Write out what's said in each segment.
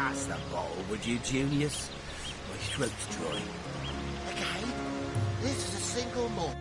Pass the bottle, would you, Junius? My throat's dry. Again, this is a single malt.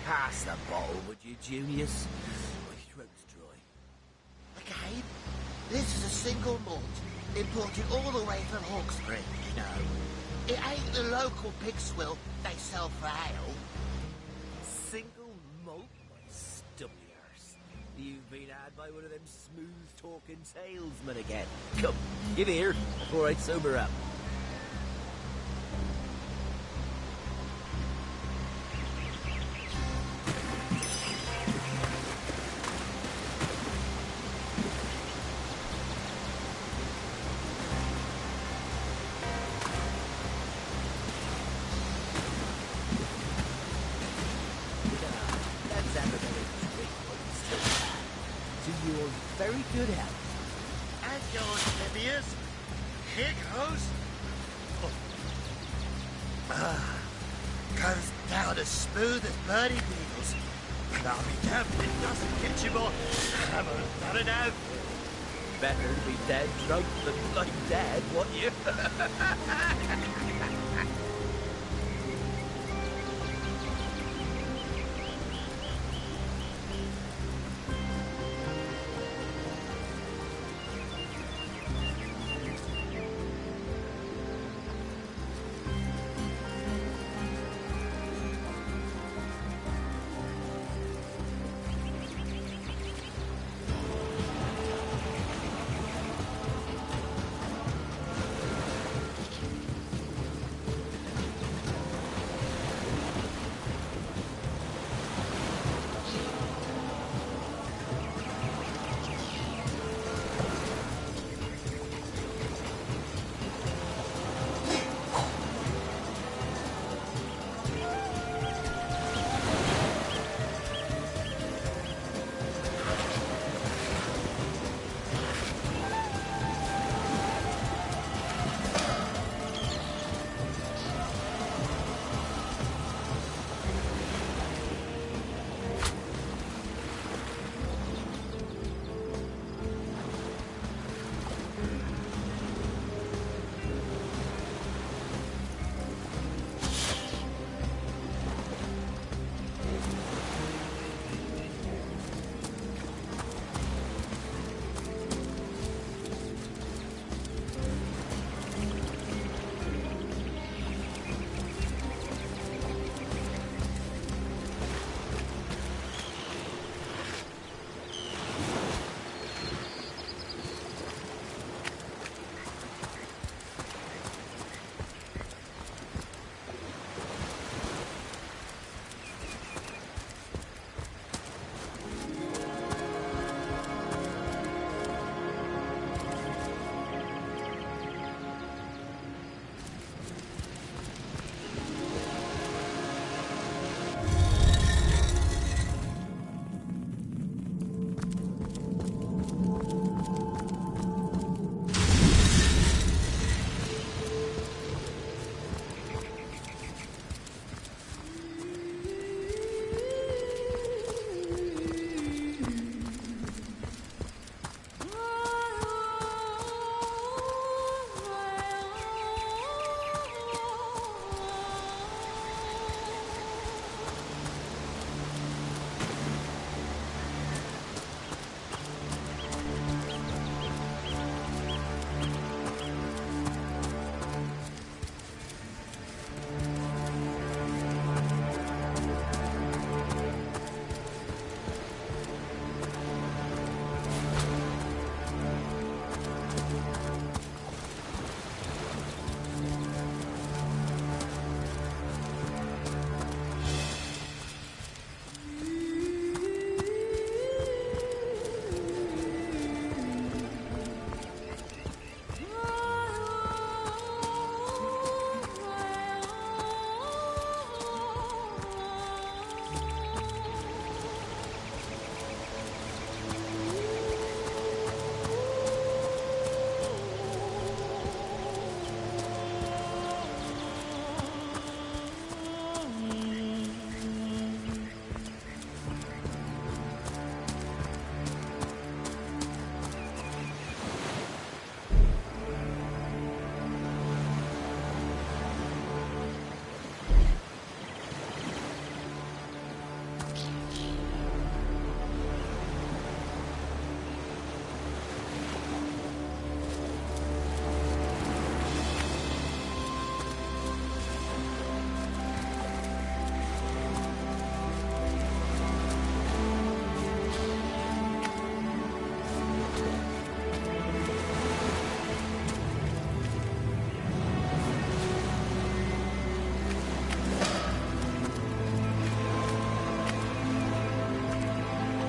Pass the bottle, would you, Junius? My throat's dry. Again, this is a single malt, imported all the way from Hawkesbury, you know. It ain't the local pig swill they sell for ale. Single malt, my stubby arse. You've been had by one of them smooth-talking salesmen again. Come, give here, before I sober up. Very good health. And yours, Livius. Here goes. Goes down as smooth as birdie beetles. And I'll be damned if it doesn't get you more. Come on, got it out. Better to be dead drunk than like dead, won't you?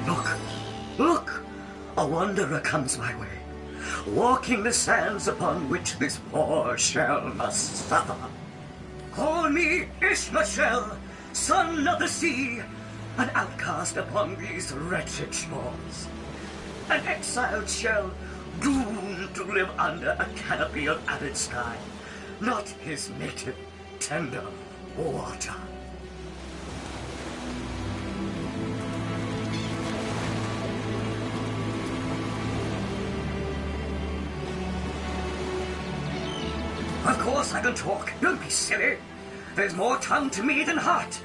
Look, look! A wanderer comes my way, walking the sands upon which this poor shell must suffer. Call me Ishmael, son of the sea, an outcast upon these wretched shores. An exiled shell, doomed to live under a canopy of arid sky, not his native tender water. Of course I can talk. Don't be silly. There's more tongue to me than heart.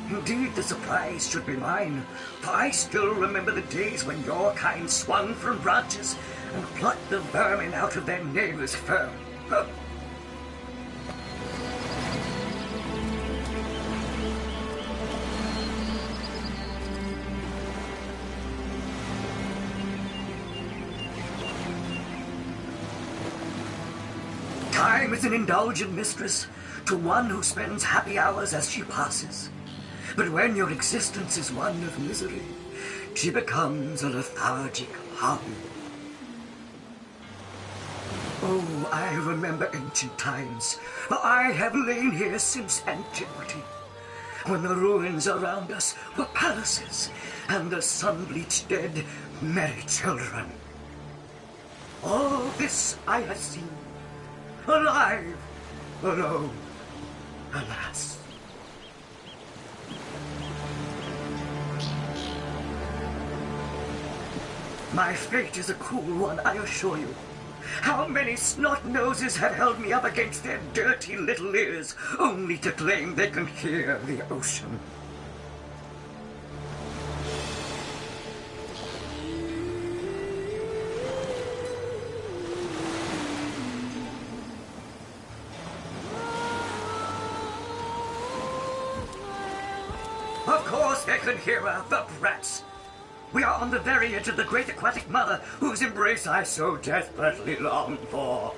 Indeed, the surprise should be mine, for I still remember the days when your kind swung from branches and plucked the vermin out of their neighbor's fur. Huh. Time is an indulgent mistress to one who spends happy hours as she passes. But when your existence is one of misery, she becomes a lethargic hum. Oh, I remember ancient times, for I have lain here since antiquity, when the ruins around us were palaces, and the sun-bleached dead merry children. All this I have seen, alive, alone, alas. My fate is a cruel one, I assure you. How many snot-noses have held me up against their dirty little ears, only to claim they can hear the ocean? Of course they can hear her, the brats! We are on the very edge of the great aquatic mother whose embrace I so desperately long for.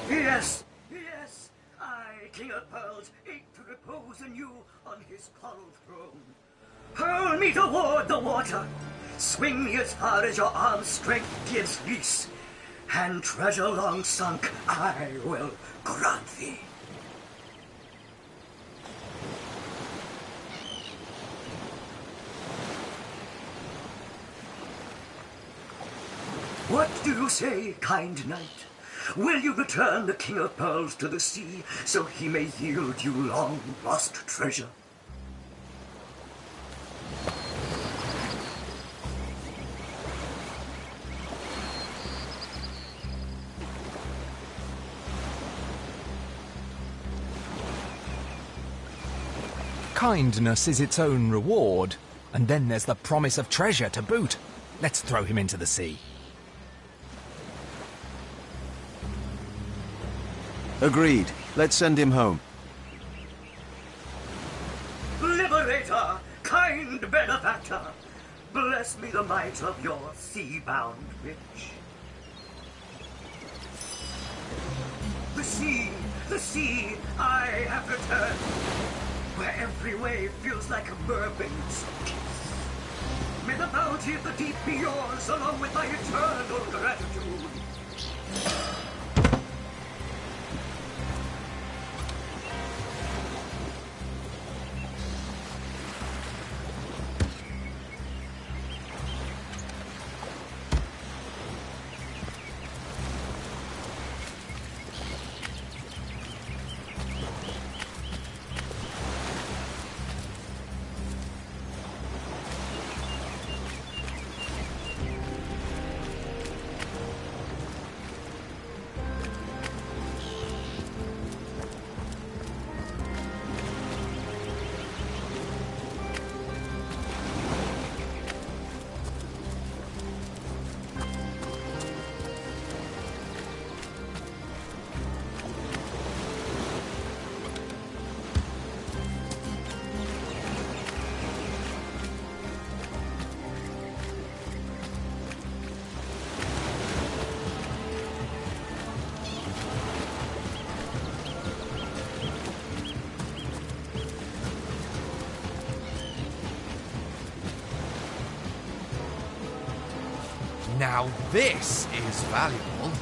Yes, yes, I, King of Pearls, ache to repose anew on his coral throne. Hurl me toward the water, swing me as far as your arm's strength gives lease, and treasure long sunk I will grant thee. What do you say, kind knight? Will you return the King of Pearls to the sea, so he may yield you long-lost treasure? Kindness is its own reward, and then there's the promise of treasure to boot. Let's throw him into the sea. Agreed. Let's send him home. Liberator, kind benefactor, bless me the might of your sea-bound witch. The sea, I have returned, where every wave feels like a mermaid's kiss. May the bounty of the deep be yours, along with my eternal gratitude. Now this is valuable.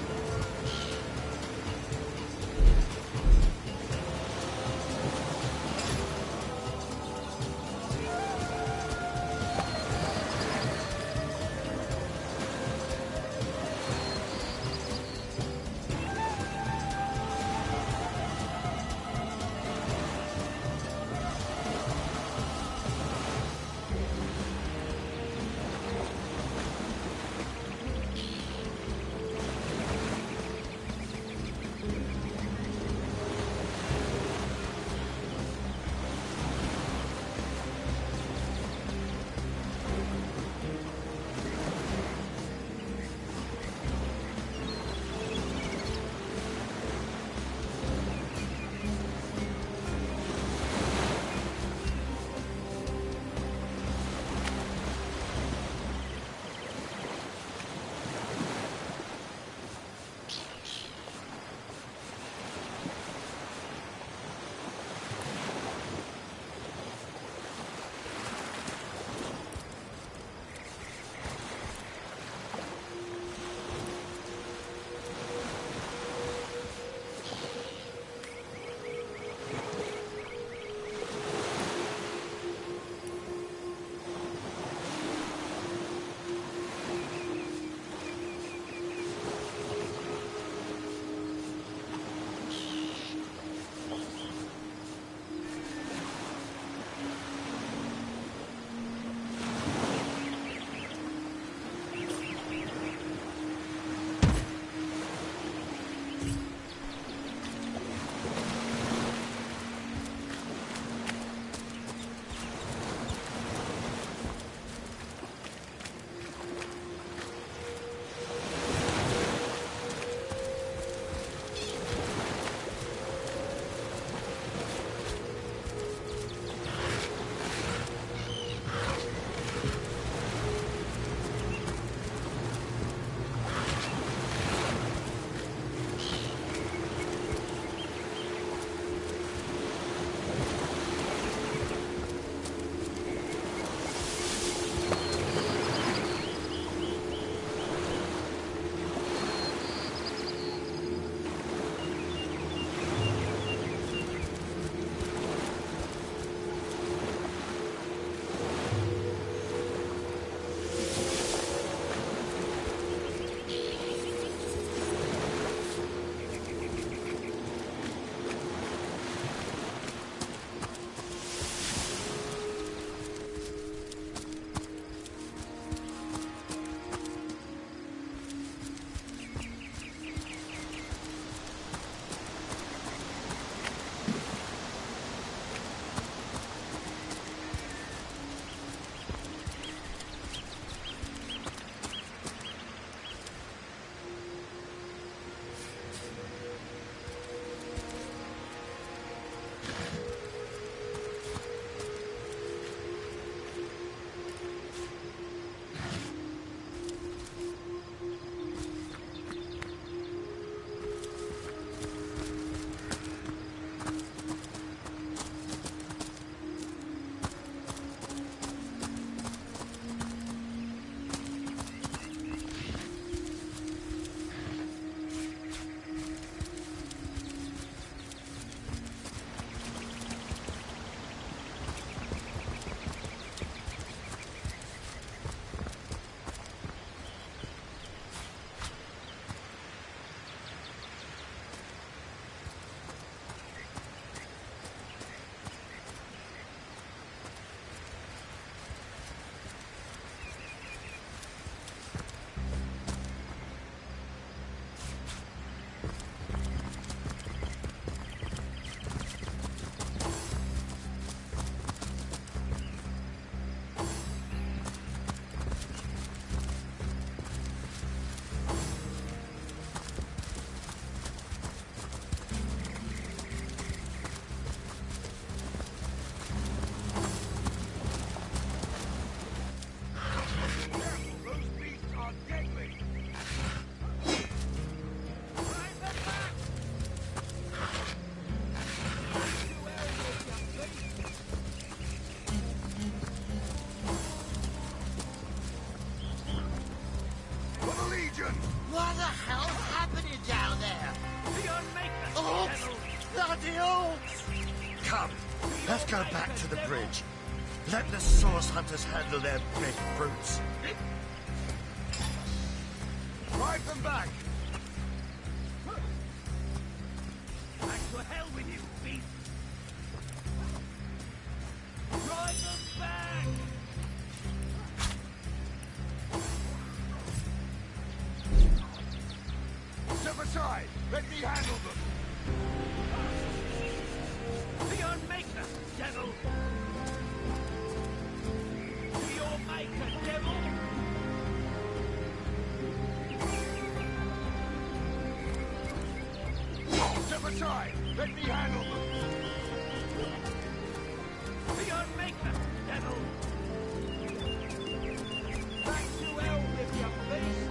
bloody orcs! Come, let's go back to the bridge. Let the source hunters handle their big brutes. Drive them back! Back to hell with you, beast! Drive them back! Step aside! Let me handle them! To your maker, devil! To your maker, devil! Step aside! Let me handle them! To your maker, devil! Back to hell with you, beast!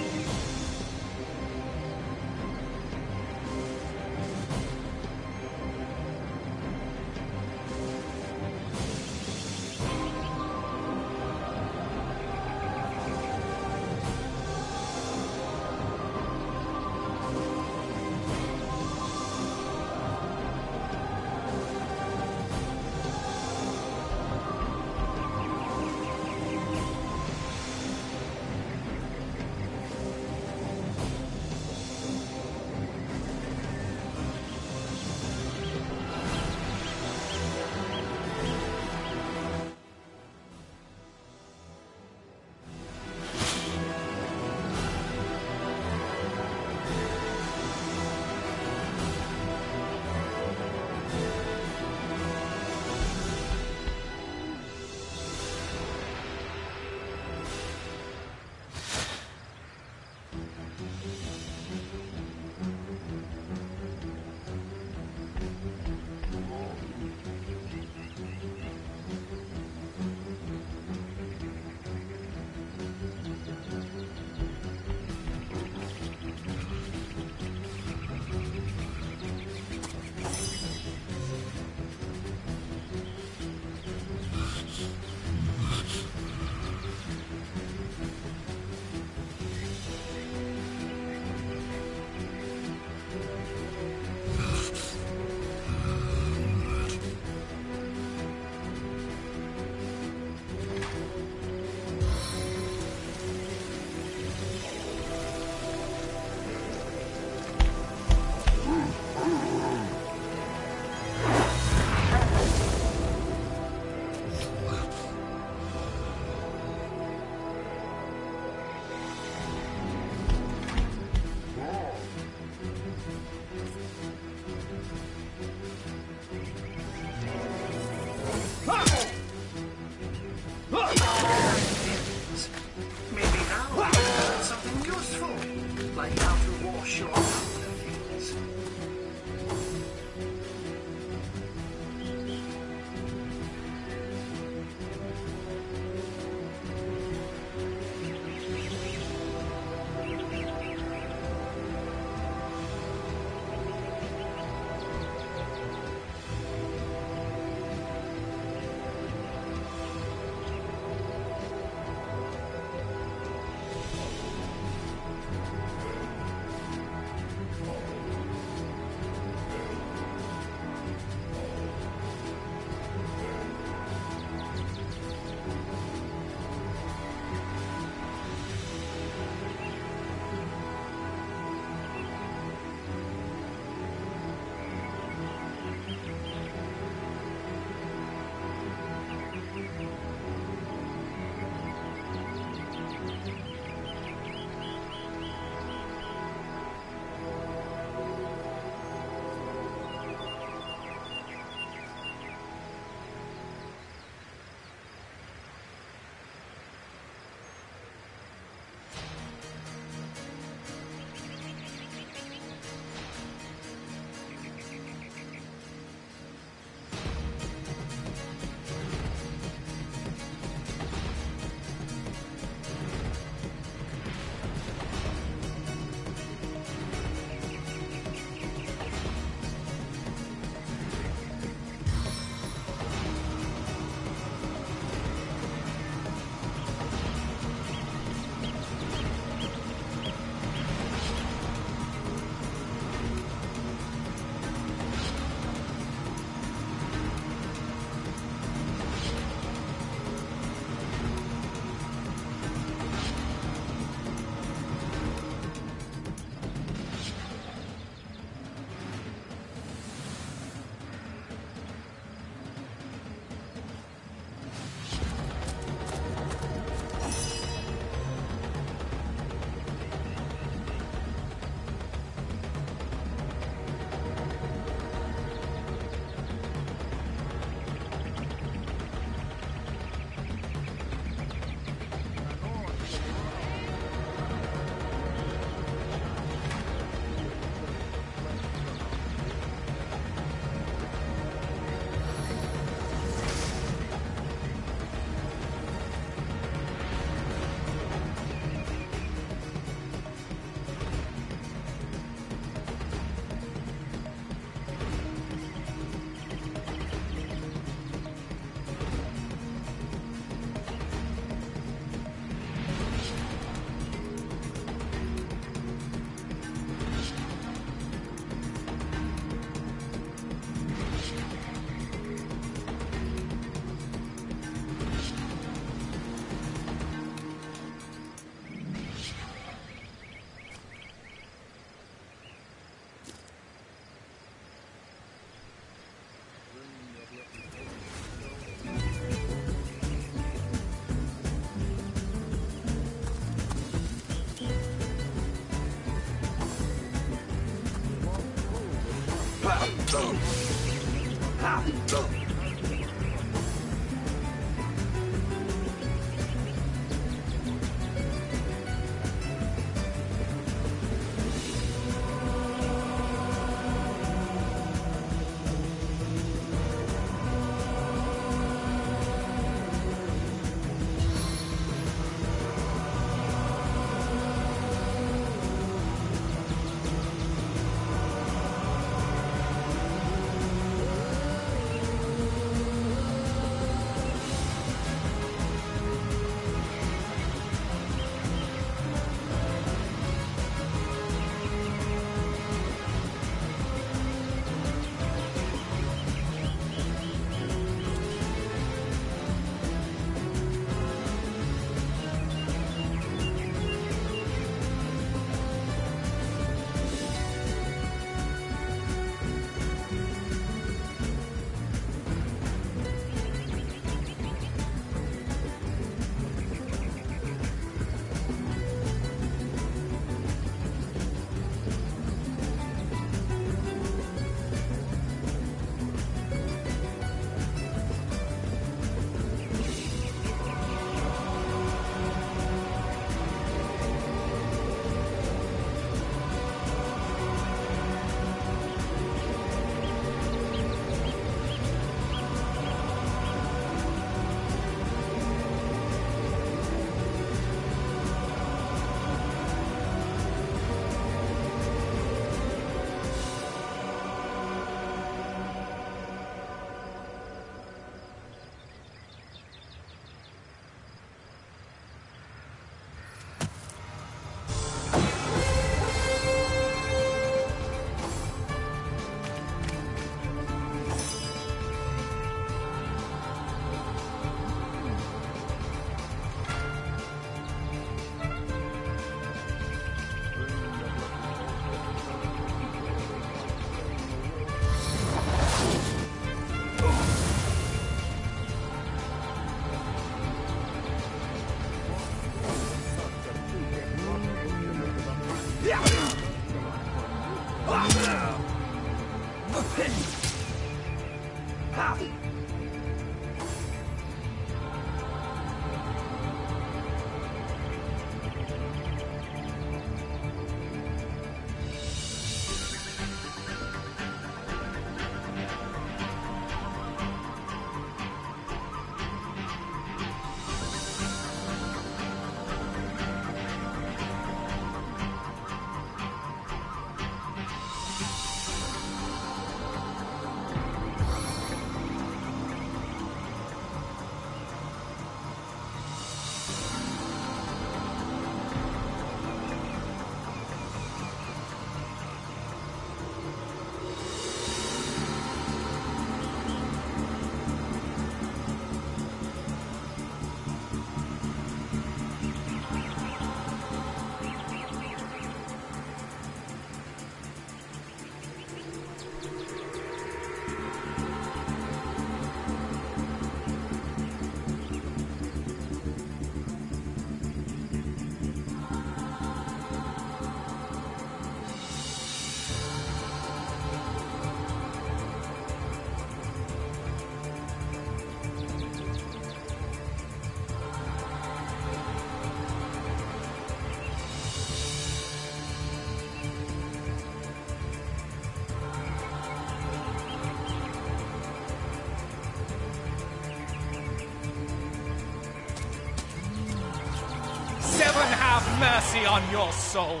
Mercy on your soul!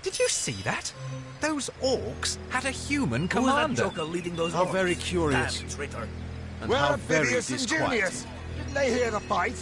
Did you see that? Those orcs had a human Who was that commander. joker leading those How orcs? very curious. Damn traitor. And Where how are very Phineas and disquieting. Junius? Didn't they hear the fight?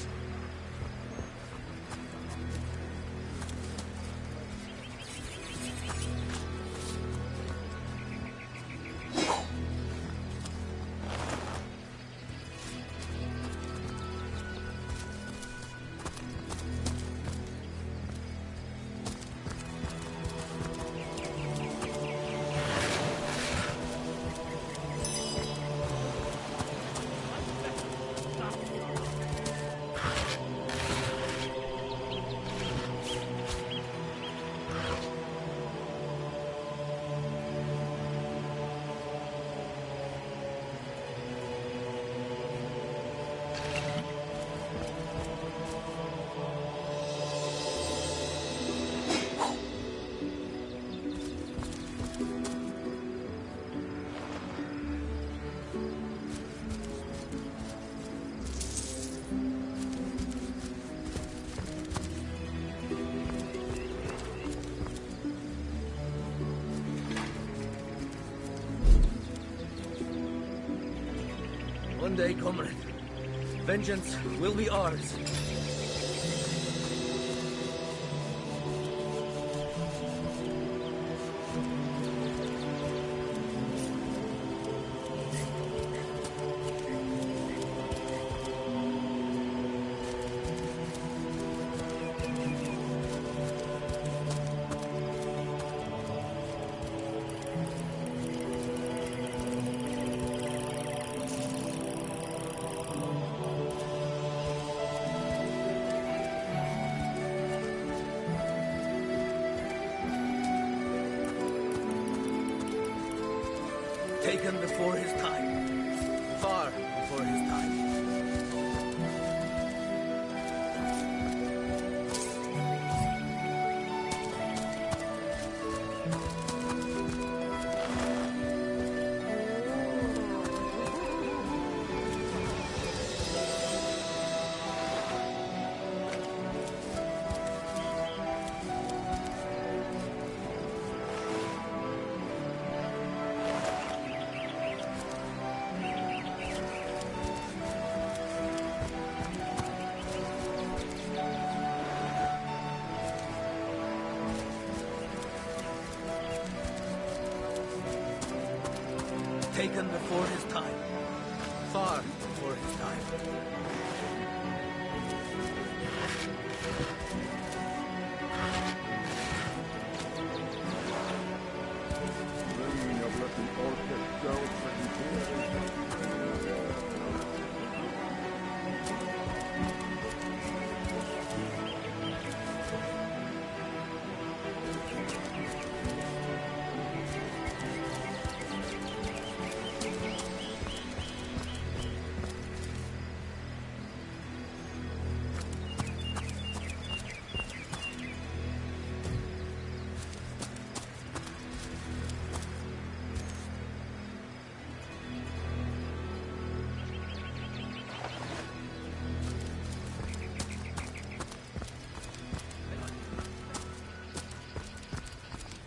One day, comrade, vengeance will be ours. Taken before his time. Far before his time. Taken before his time. Far before his time.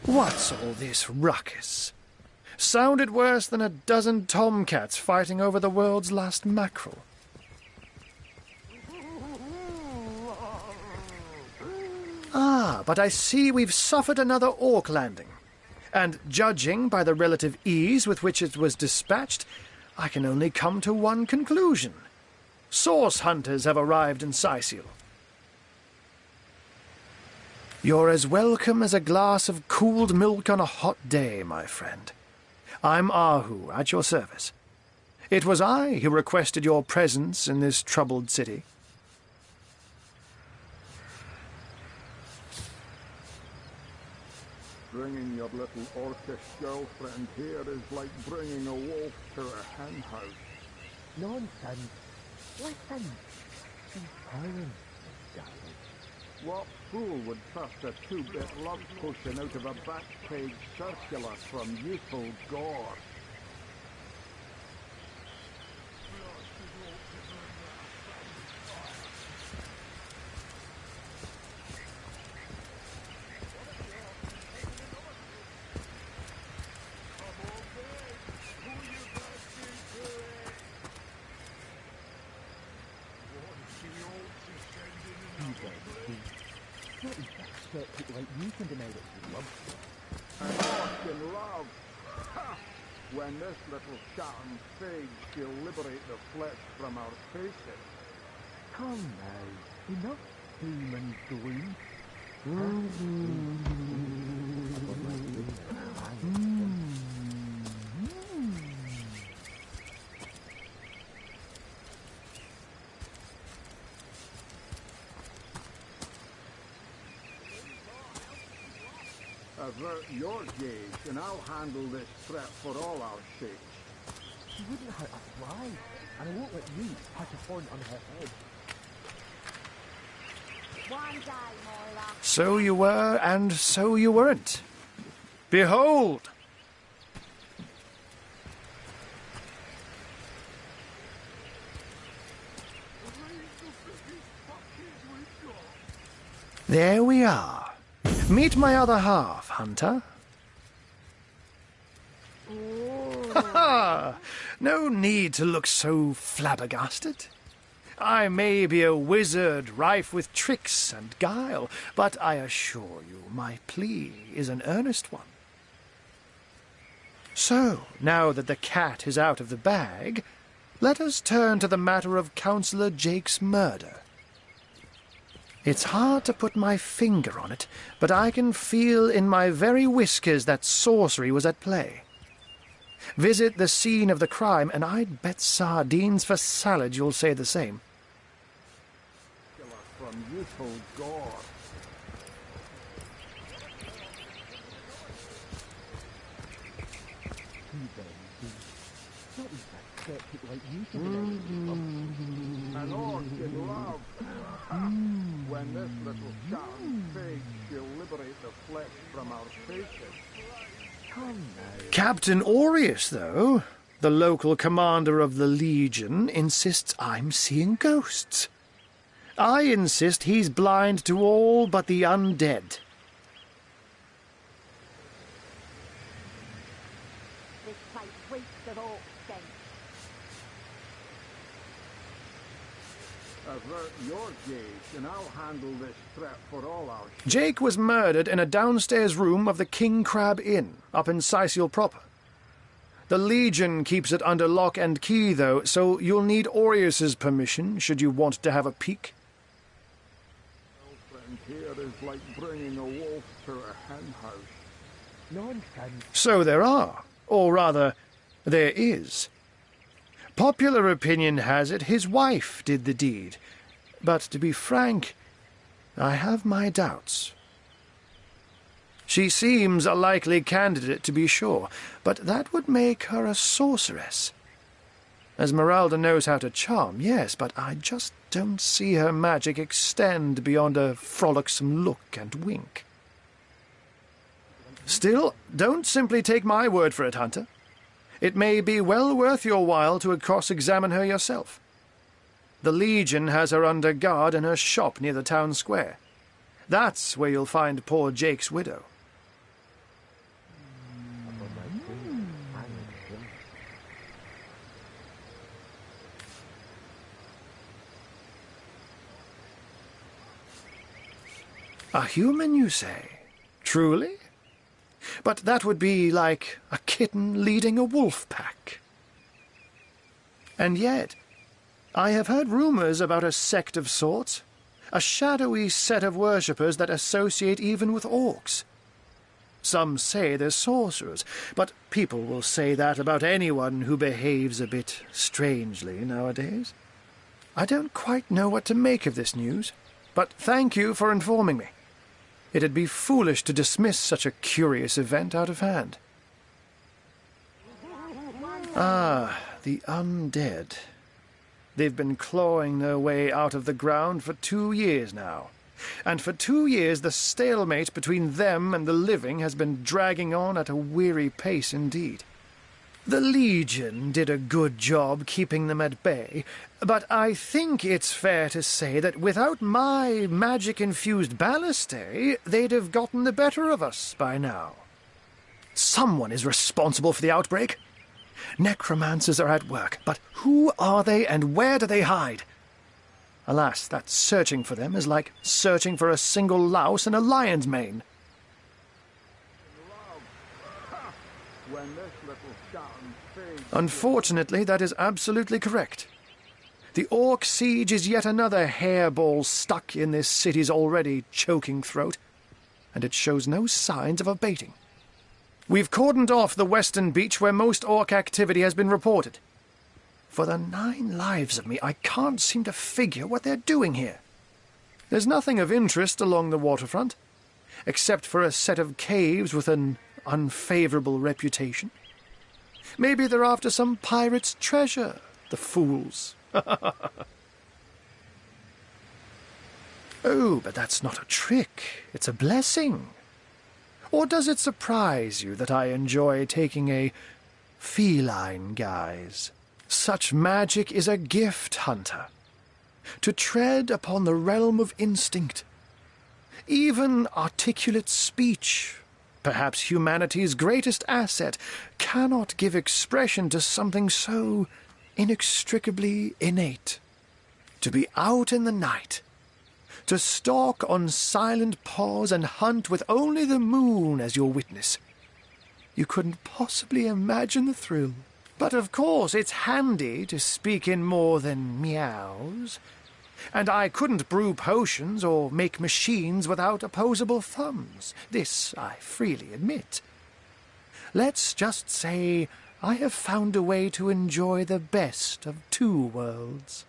What's all this ruckus? Sounded worse than a dozen tomcats fighting over the world's last mackerel. Ah, but I see we've suffered another orc landing. And judging by the relative ease with which it was dispatched, I can only come to one conclusion. Source hunters have arrived in Sicil. You're as welcome as a glass of cooled milk on a hot day, my friend. I'm Ahu, at your service. It was I who requested your presence in this troubled city. Bringing your little orcish girlfriend here is like bringing a wolf to a hen house. Nonsense. Listen. She's purring, darling. What fool would trust a two-bit love potion out of a back-page circular from youthful gore? Like you can deny it to love. An orc in love? Ha! When this little shaman fades, she'll liberate the flesh from our faces. Come now, enough doom and gloom. Avert your gaze, and I'll handle this threat for all our sakes. She wouldn't hurt a fly, and I won't let you patch a thorn on her head. So you were, and so you weren't. Behold! There we are. Meet my other half, Hunter. No need to look so flabbergasted. I may be a wizard rife with tricks and guile, but I assure you my plea is an earnest one. So, now that the cat is out of the bag, let us turn to the matter of Councillor Jake's murder. It's hard to put my finger on it, but I can feel in my very whiskers that sorcery was at play. Visit the scene of the crime, and I'd bet sardines for salad you'll say the same. From youthful gore. An orc in love. When this little shouting fig shall liberate the flesh from our faces. Captain Aureus, though, the local commander of the Legion, insists I'm seeing ghosts. I insist he's blind to all but the undead. This place reeks of orc stench. Avert your gaze, and I'll handle this threat for all our Jake was murdered in a downstairs room of the King Crab Inn, up in Sicil proper. The Legion keeps it under lock and key, though, so you'll need Aureus's permission should you want to have a peek. friend here is like bringing a wolf to a hen house. Nonsense. So there are, or rather, there is. Popular opinion has it his wife did the deed, but to be frank, I have my doubts. She seems a likely candidate, to be sure, but that would make her a sorceress. Esmeralda knows how to charm, yes, but I just don't see her magic extend beyond a frolicsome look and wink. Still, don't simply take my word for it, Hunter. It may be well worth your while to cross-examine her yourself. The Legion has her under guard in her shop near the town square. That's where you'll find poor Jake's widow. A human, you say? Truly? But that would be like a kitten leading a wolf pack. And yet, I have heard rumors about a sect of sorts, a shadowy set of worshippers that associate even with orcs. Some say they're sorcerers, but people will say that about anyone who behaves a bit strangely nowadays. I don't quite know what to make of this news, but thank you for informing me. It'd be foolish to dismiss such a curious event out of hand. Ah, the undead. They've been clawing their way out of the ground for 2 years now. And for 2 years the stalemate between them and the living has been dragging on at a weary pace indeed. The Legion did a good job keeping them at bay, but I think it's fair to say that without my magic-infused ballistae, they'd have gotten the better of us by now. Someone is responsible for the outbreak. Necromancers are at work, but who are they and where do they hide? Alas, that searching for them is like searching for a single louse in a lion's mane. When this little shouting fig Unfortunately, that is absolutely correct. The orc siege is yet another hairball stuck in this city's already choking throat, and it shows no signs of abating. We've cordoned off the western beach where most orc activity has been reported. For the 9 lives of me, I can't seem to figure what they're doing here. There's nothing of interest along the waterfront, except for a set of caves with an unfavorable reputation. Maybe they're after some pirate's treasure, the fools. Oh, but that's not a trick. It's a blessing. Or does it surprise you that I enjoy taking a feline guise? Such magic is a gift, Hunter. To tread upon the realm of instinct. Even articulate speech, perhaps humanity's greatest asset, cannot give expression to something so inextricably innate. To be out in the night, to stalk on silent paws and hunt with only the moon as your witness. You couldn't possibly imagine the thrill. But of course it's handy to speak in more than meows. And I couldn't brew potions or make machines without opposable thumbs. This I freely admit. Let's just say I have found a way to enjoy the best of two worlds.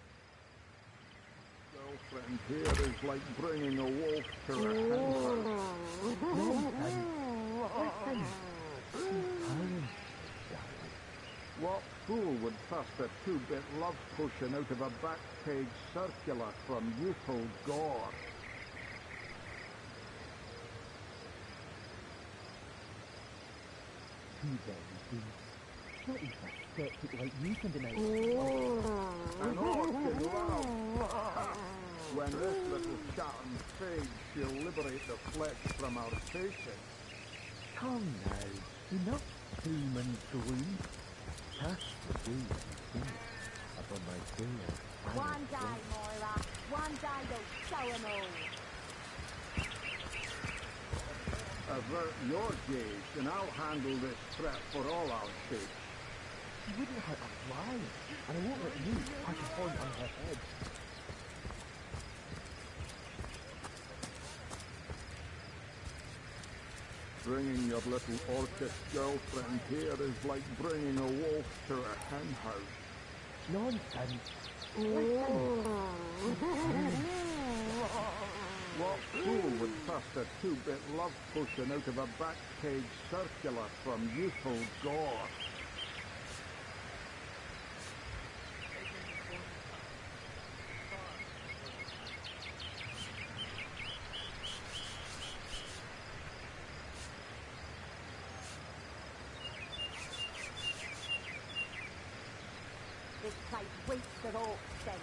Girlfriend here is like bringing a wolf to a hen. What fool would thrust a two-bit love potion out of a back page circular from youthful gore? What is that skeptic like you can deny? An orc in love. When this little charm fades, she'll liberate the flesh from our faces. Come now, enough doom and gloom. Cast the doom and upon my soul. One day, Moira. One day they'll show 'em all. Avert your gaze, and I'll handle this threat for all our sakes. She wouldn't hurt a fly, and I won't let you patch a horn on her head. Bringing your little orcish girlfriend here is like bringing a wolf to a hen house. Nonsense. What fool would thrust a two-bit love potion out of a back page circular from youthful gore? This place reeks of orc scent.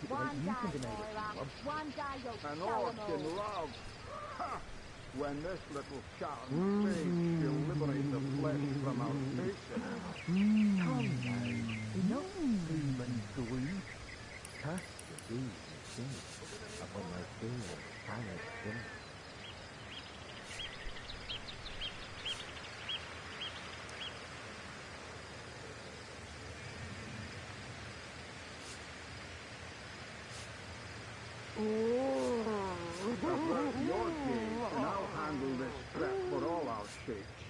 One day, Moira. One day you'll An show 'em orc in all. love. Ha! When this little charm fades, she'll liberate the flesh from our faces. Come now, enough doom and gloom. Cast the doom and sin upon my soul and its sin. Avert your gaze, and I'll handle this threat for all our sakes.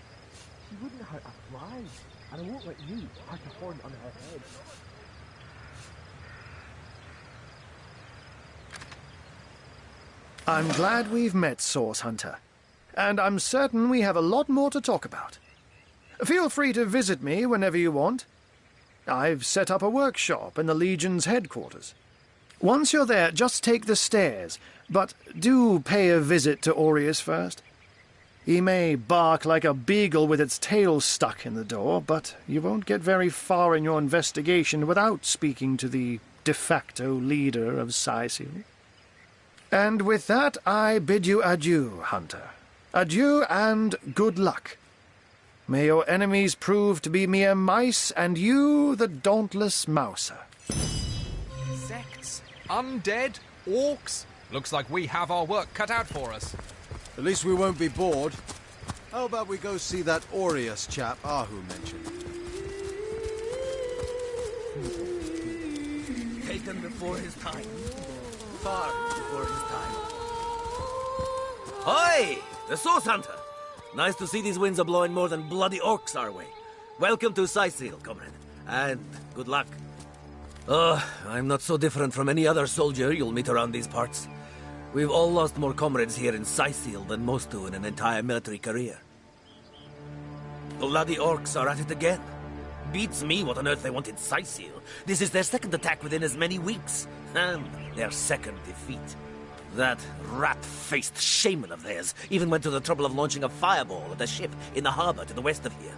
She wouldn't hurt a fly, and I won't let you patch a horn on her head. I'm glad we've met, Source Hunter. And I'm certain we have a lot more to talk about. Feel free to visit me whenever you want. I've set up a workshop in the Legion's headquarters. Once you're there, just take the stairs, but do pay a visit to Aureus first. He may bark like a beagle with its tail stuck in the door, but you won't get very far in your investigation without speaking to the de facto leader of Sicil. And with that, I bid you adieu, Hunter. Adieu and good luck. May your enemies prove to be mere mice, and you the dauntless mouser. Sects, undead, orcs. Looks like we have our work cut out for us. At least we won't be bored. How about we go see that Aureus chap Ahu mentioned? Taken before his time. Far before his time. Hi! The Source Hunter! Nice to see these winds are blowing more than bloody orcs our way. Welcome to Sicil, comrade. And good luck. I'm not so different from any other soldier you'll meet around these parts. We've all lost more comrades here in Sicil than most do in an entire military career. Bloody orcs are at it again. Beats me what on earth they want in Sicil. This is their second attack within as many weeks. And their second defeat. That rat-faced shaman of theirs even went to the trouble of launching a fireball at a ship in the harbor to the west of here.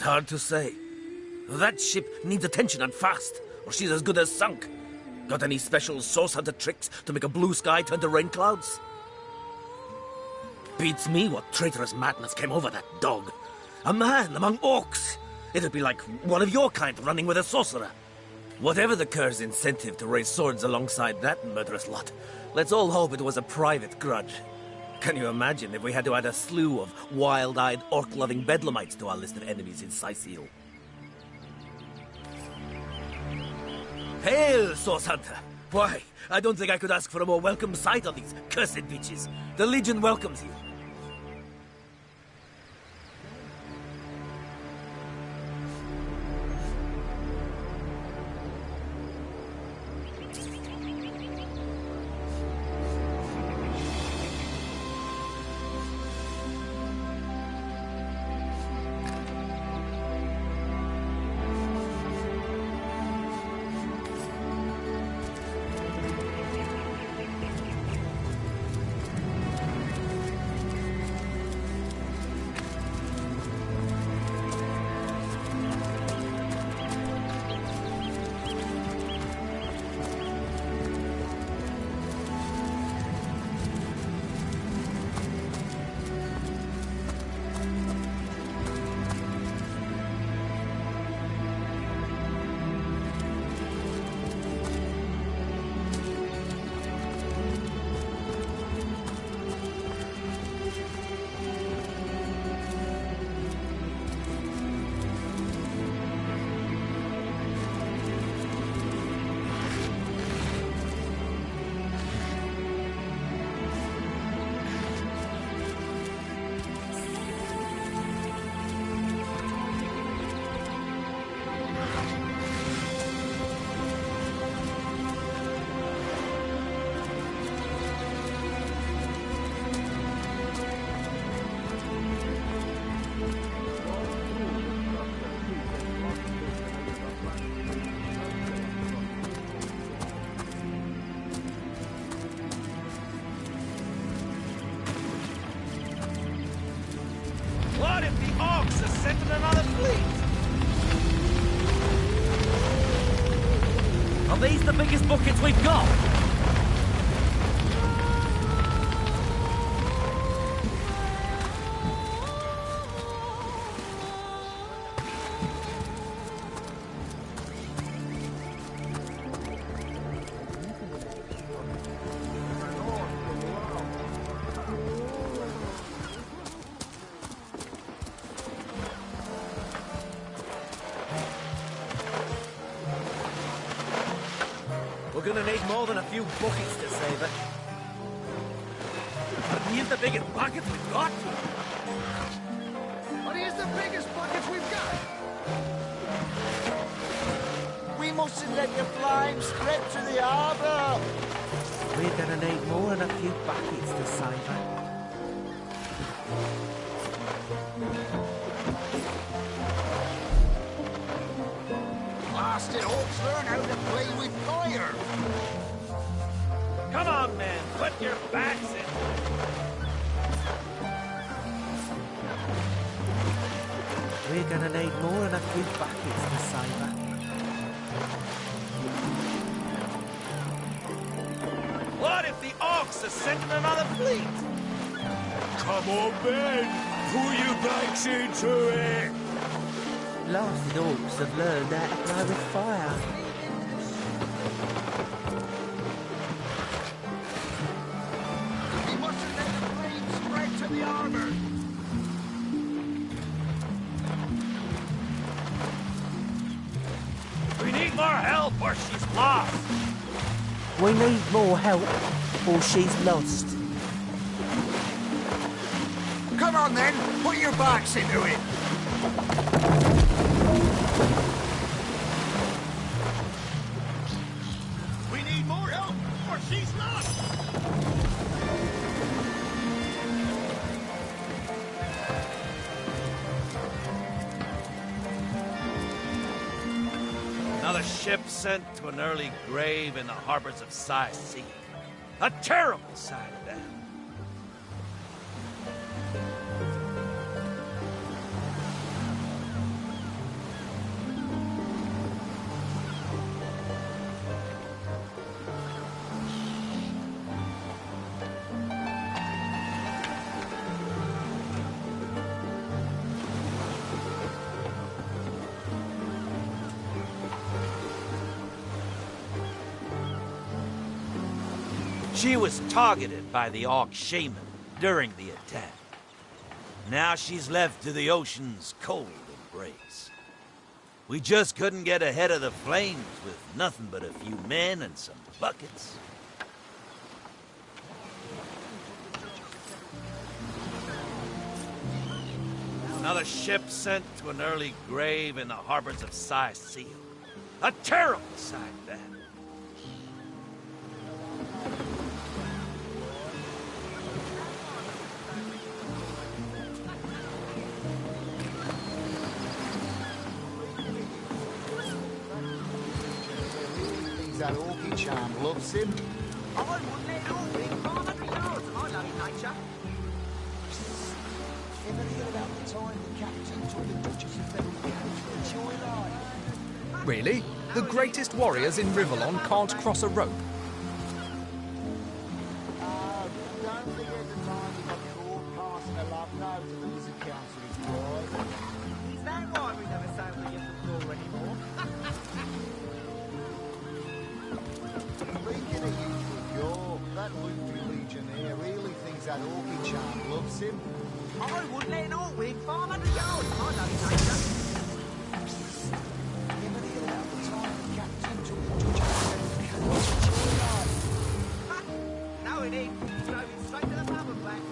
Hard to say. That ship needs attention and fast, or she's as good as sunk. Got any special source hunter tricks to make a blue sky turn to rain clouds? Beats me what traitorous madness came over that dog. A man among orcs. It'd be like one of your kind running with a sorcerer. Whatever the cur's incentive to raise swords alongside that murderous lot, let's all hope it was a private grudge. Can you imagine if we had to add a slew of wild-eyed, orc-loving bedlamites to our list of enemies in Syceal? Hail, Source Hunter! Why, I don't think I could ask for a more welcome sight on these cursed beaches. The Legion welcomes you. What if the orcs are sending another fleet? Are these the biggest buckets we've got? We're gonna need more than a few buckets to save it. Are these the biggest buckets we've got? Are these the biggest buckets we've got? We mustn't let the flames spread to the harbour. We're gonna need more than a few buckets to save it. Blasted orcs learn how to play with fire. Come on, men, put your backs in. We're gonna need more than a few buckets to save it. What if the orcs are sending another fleet? Come on, men! Pull your backs into it! Lasted orcs have learned how to play with fire. We mustn't let the flames spread to the harbour. We need more help or she's lost. We need more help, or she's lost. Come on then, put your backs into it. We need more help or she's lost. Another ship sent to an early grave in the harbors of Syceal. A terrible side of that. She was targeted by the Orc Shaman during the attack. Now she's left to the ocean's cold embrace. We just couldn't get ahead of the flames with nothing but a few men and some buckets. Another ship sent to an early grave in the harbors of Seal. A terrible sight, that. That orchid charm loves him. I wouldn't let it all be 500 yards of my lovely nature. Ever hear about the time the captain took the Duchess of Federal carriage for a joyride? Really? The greatest warriors in Rivellon can't cross a rope? Don't forget the time we got caught passing a love note to the Lizard Council's bride. Is that why we never sail the Yellow Floor anymore? Speaking of you, York, that Luffy Legionnaire really thinks that orchid charm loves him. I wouldn't let it all within 500 yards of my lovely nature. Ever hear about the time the captain took the Duchess of Federal carriage for a joyride? No, it ain't. Drove it straight to the pub and back.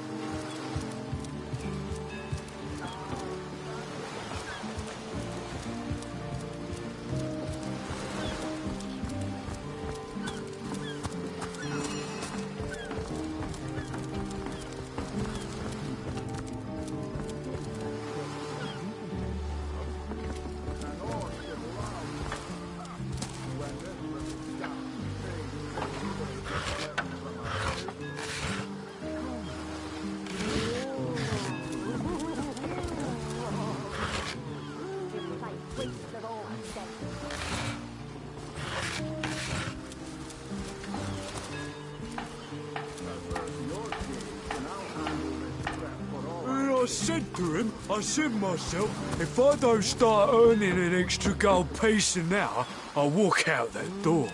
I said myself, if I don't start earning an extra gold piece an hour, I'll walk out that door.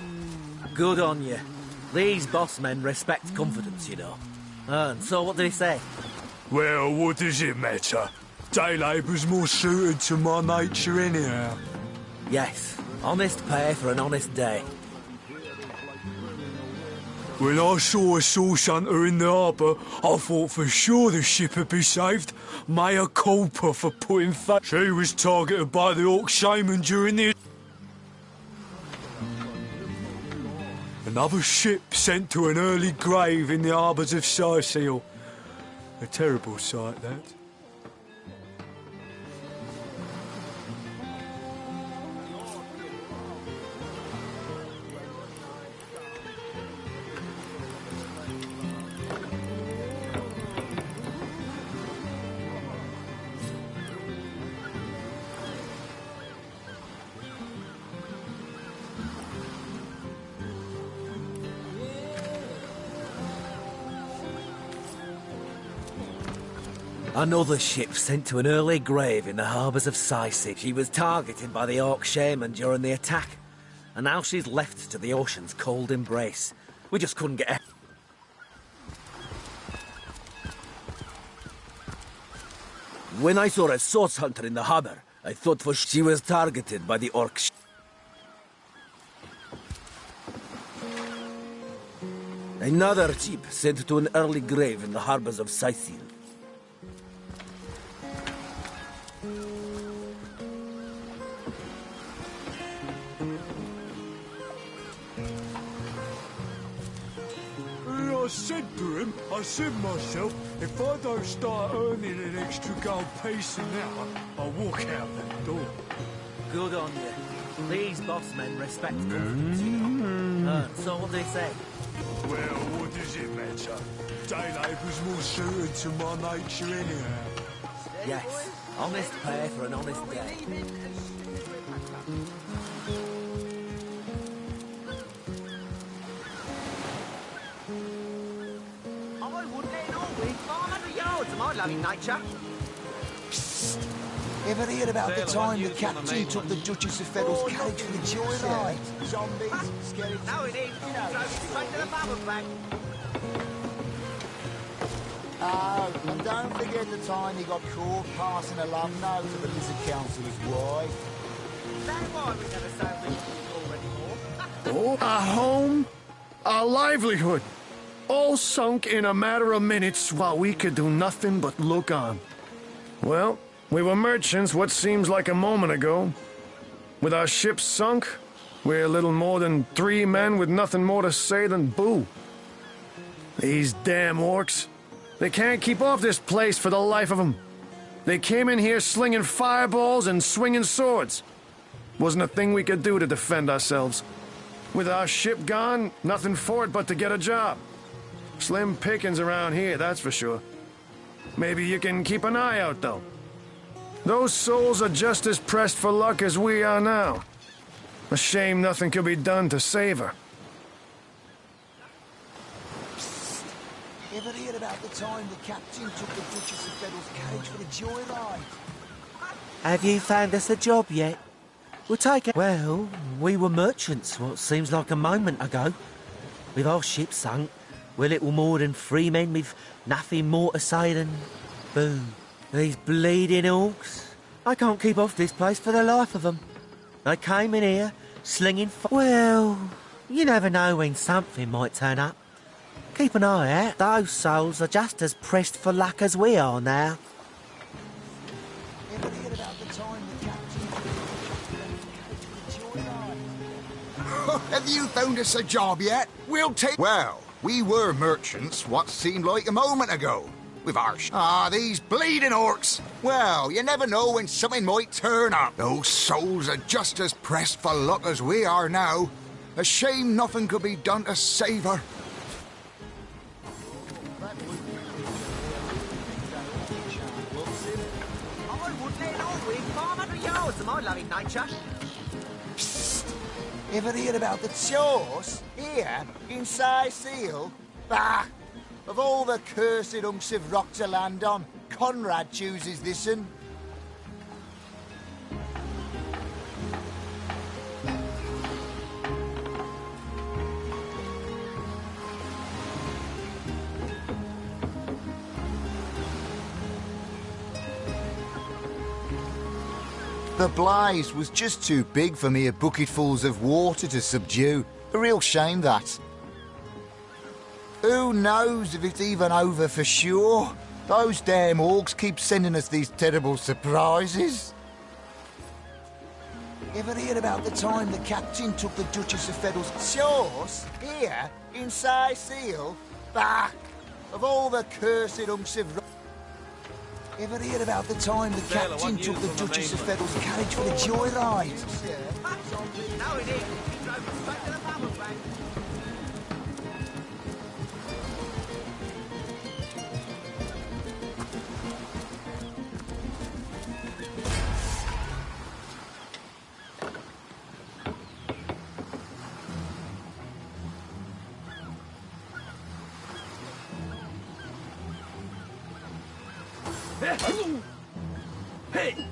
Good on you. These boss men respect confidence, you know. And so what did he say? Well, what does it matter? Day labour's more suited to my nature anyhow. Yes, honest pay for an honest day. When I saw a source hunter in the harbour, I thought for sure the ship would be saved. Maya culpa for putting fat. She was targeted by the Orc Shaman during the... Another ship sent to an early grave in the harbours of Seal. A terrible sight, that. Another ship sent to an early grave in the harbours of Seal. She was targeted by the Orc Shaman during the attack, and now she's left to the ocean's cold embrace. We just couldn't get her. When I saw a source hunter in the harbour, I thought for she was targeted by the Orc Shaman. Another ship sent to an early grave in the harbours of Seal. I said myself, if I don't start earning an extra gold piece an hour, I'll walk out that door. Good on you. These boss men respect confidence, you know. So what do they say? Well, what does it matter? Day labour's more suited to my nature anyhow. Yes, honest pay for an honest day. I wouldn't let it all within 500 yards of my lovely nature. Ever heard about the time the captain took the Duchess of Federal's carriage for a joyride? Zombies, skeletons... No, it ain't. Drove it straight to the pub and back. Oh, and don't forget the time he got caught passing a love note to the Lizard Councillor's wife. Is that why we never sailed with people anymore? Oh, our home, our livelihood, all sunk in a matter of minutes while we could do nothing but look on. Well, we were merchants what seems like a moment ago. With our ship sunk, we're little more than 3 men with nothing more to say than boo. These damn orcs. They can't keep off this place for the life of them. They came in here slinging fireballs and swinging swords. Wasn't a thing we could do to defend ourselves. With our ship gone, nothing for it but to get a job. Slim pickings around here, that's for sure. Maybe you can keep an eye out, though. Those souls are just as pressed for luck as we are now. A shame nothing could be done to save her. Ever hear about the time the captain took the Duchess of Federal's carriage for a joyride? Have you found us a job yet? We'll take it. Well, we were merchants what seems like a moment ago. With our ship sunk, we're little more than 3 men with nothing more to say than boo. These bleeding orcs. I can't keep off this place for the life of them. They came in here, slinging well, you never know when something might turn up. Keep an eye out. Those souls are just as pressed for luck as we are now. Ever hear about the time the captain took the Duchess of Federal's carriage for a joyride? Have you found us a job yet? We'll take... Well, we were merchants what seemed like a moment ago. With our these bleeding orcs. Well, you never know when something might turn up. Those souls are just as pressed for luck as we are now. A shame nothing could be done to save her. I wouldn't let all win 500 yards of my loving nature. Psst. Ever hear about the chores here in Seal? Bah! Of all the cursed hunks of rock to land on, Conrad chooses this one. The blaze was just too big for mere bucketfuls of water to subdue. A real shame, that. Who knows if it's even over for sure? Those damn orcs keep sending us these terrible surprises. Ever hear about the time the captain took the Duchess of Federal's shores here in Seal? Bah! Of all the cursed hunks of... Ever hear about the time the captain took the Duchess of Federal's carriage for a joyride? No, he didn't. He drove us straight to the bubble bank. Hey!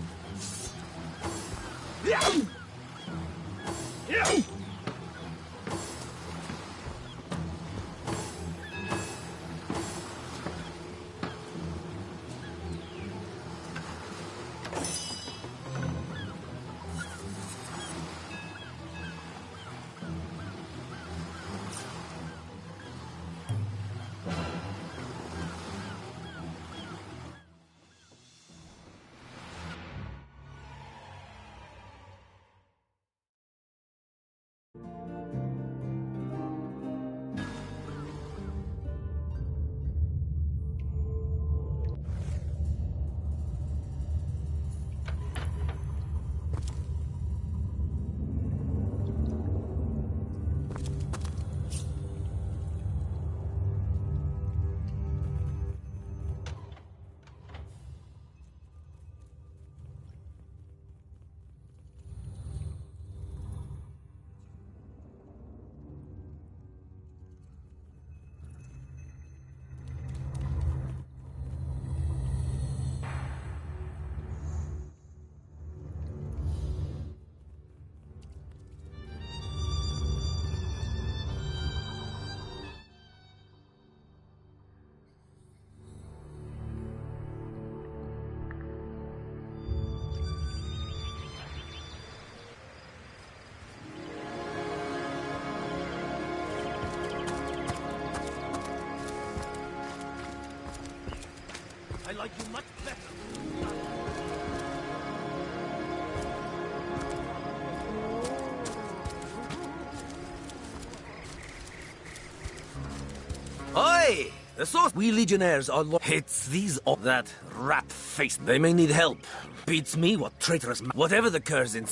like you much better. Oi! The sauce. We legionnaires are It's these that rat face. They may need help. Beats me what traitorous whatever the curse in.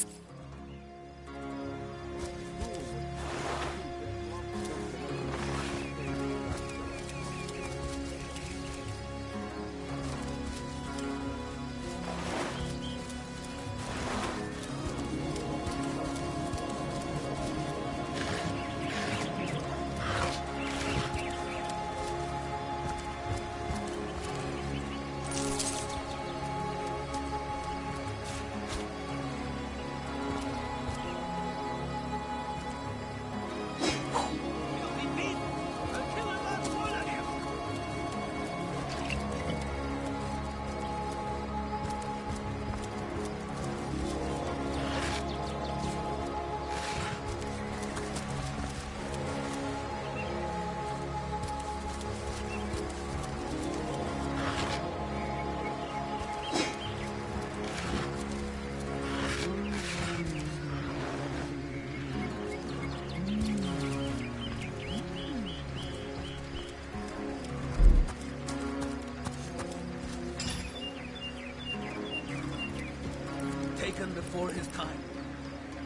Taken before his time.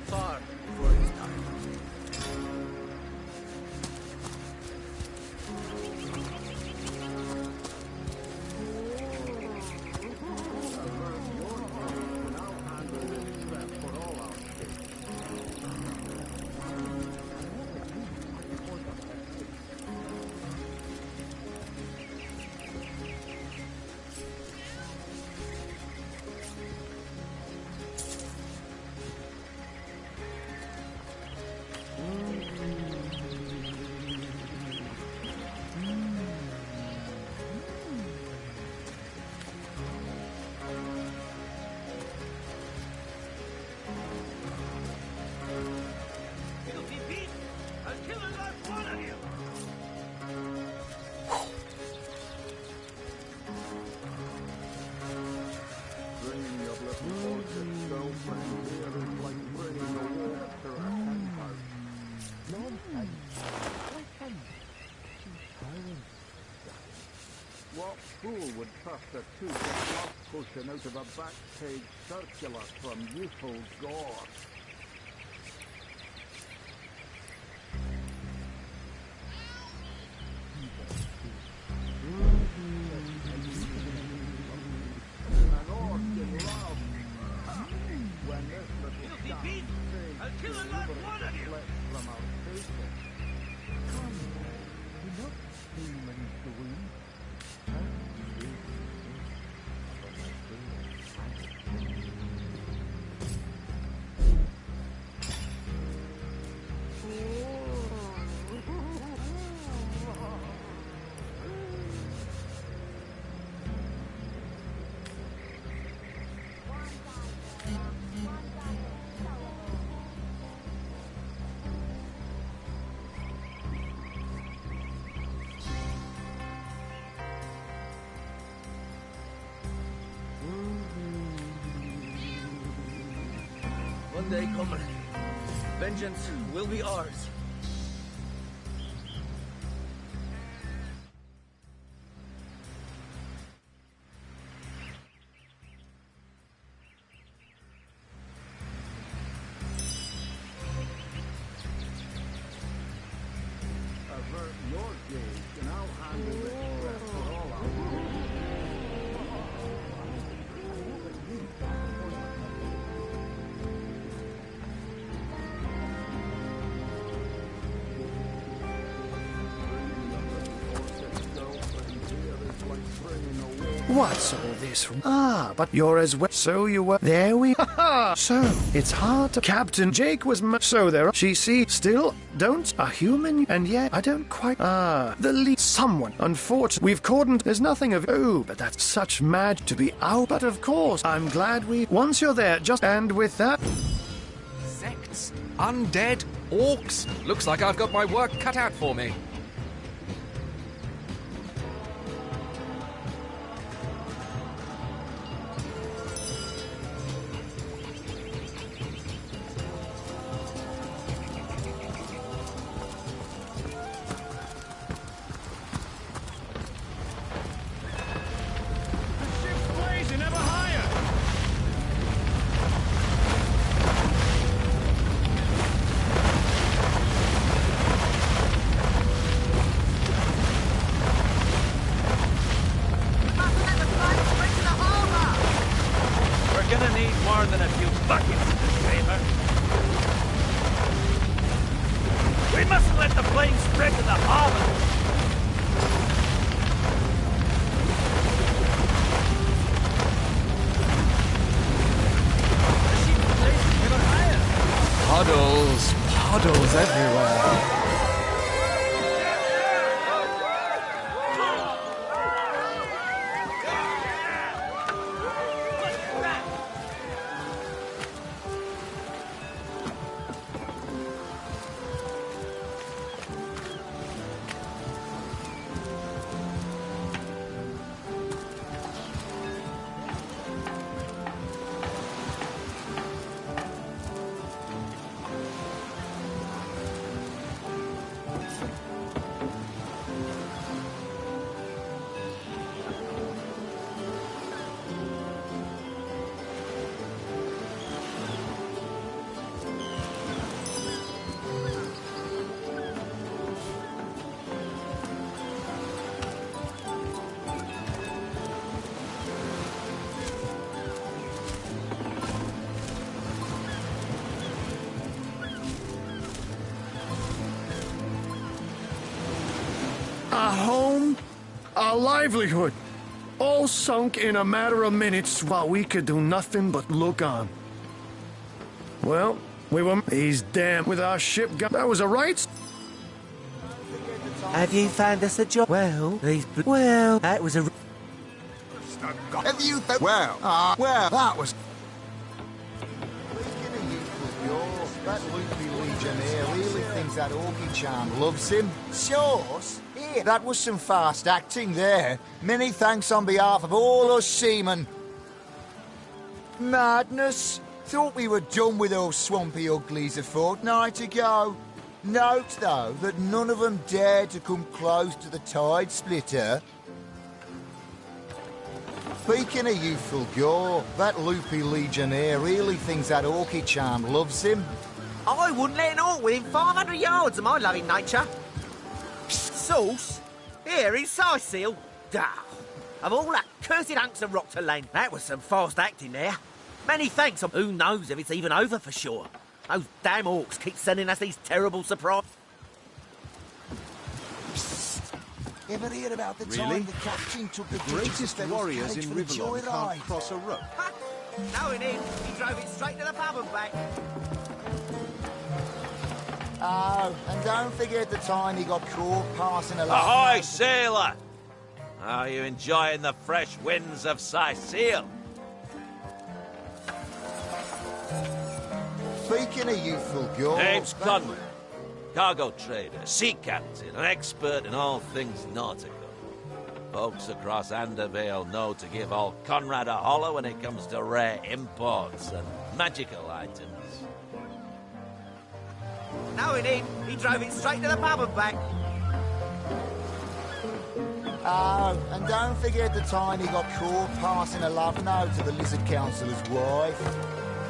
Far before his time. What fool would trust a two-foot lock potion out of a back page circular from youthful gore? An orc in love. When this little scum I'll kill and not one of you. from our faces. One day, comrade, vengeance will be ours. Avert your gaze, and I'll handle this threat for all our What's all this? Ah, but you're as well. So you were. There we are. So, it's hard to. Captain Jake was. So there. She see. Still don't. A human. And yet, I don't quite. Ah, the lead. Someone. Unfortunately. We've cordoned. There's nothing of. Oh, but that's such mad to be out. But of course, I'm glad we. Once you're there, just. And with that. Sects. Undead. Orcs. Looks like I've got my work cut out for me. need more than a few buckets in the chamber. We mustn't let the flames spread to the harbor. Puddles everywhere. A home, a livelihood, all sunk in a matter of minutes while we could do nothing but look on. Well, he's damned with our ship gone. That was a right. Have you found us a job? Well, that was a... Have you well, that was... That loopy legionnaire really thinks that Orky charm loves him. Shows? Here, that was some fast acting there. Many thanks on behalf of all us seamen. Madness. Thought we were done with those swampy uglies a fortnight ago. Note, though, that none of them dared to come close to the tide splitter. Speaking of youthful gore, that loopy legionnaire really thinks that Orky charm loves him. I wouldn't let an orc within 500 yards of my loving nature. Sauce? Here in Seal. Of all that cursed hunks of rock to land, that was some fast acting there. Many thanks. Who knows if it's even over for sure. Those damn orcs keep sending us these terrible surprises. Ever hear about the time the captain took the greatest warriors in Riverlon can't cross a rope? No, it is. He drove it straight to the pub and back. Oh, and don't forget the time he got caught passing along. Ahoy, sailor! Are you enjoying the fresh winds of Seal? Speaking of youthful gore... Name's Conway. Cargo trader, sea captain, an expert in all things nautical. Folks across Andervale know to give old Conrad a holler when it comes to rare imports and magical items. No, it ain't. He drove it straight to the pub and back. Oh, and don't forget the time he got caught passing a love note to the Lizard Councillor's wife.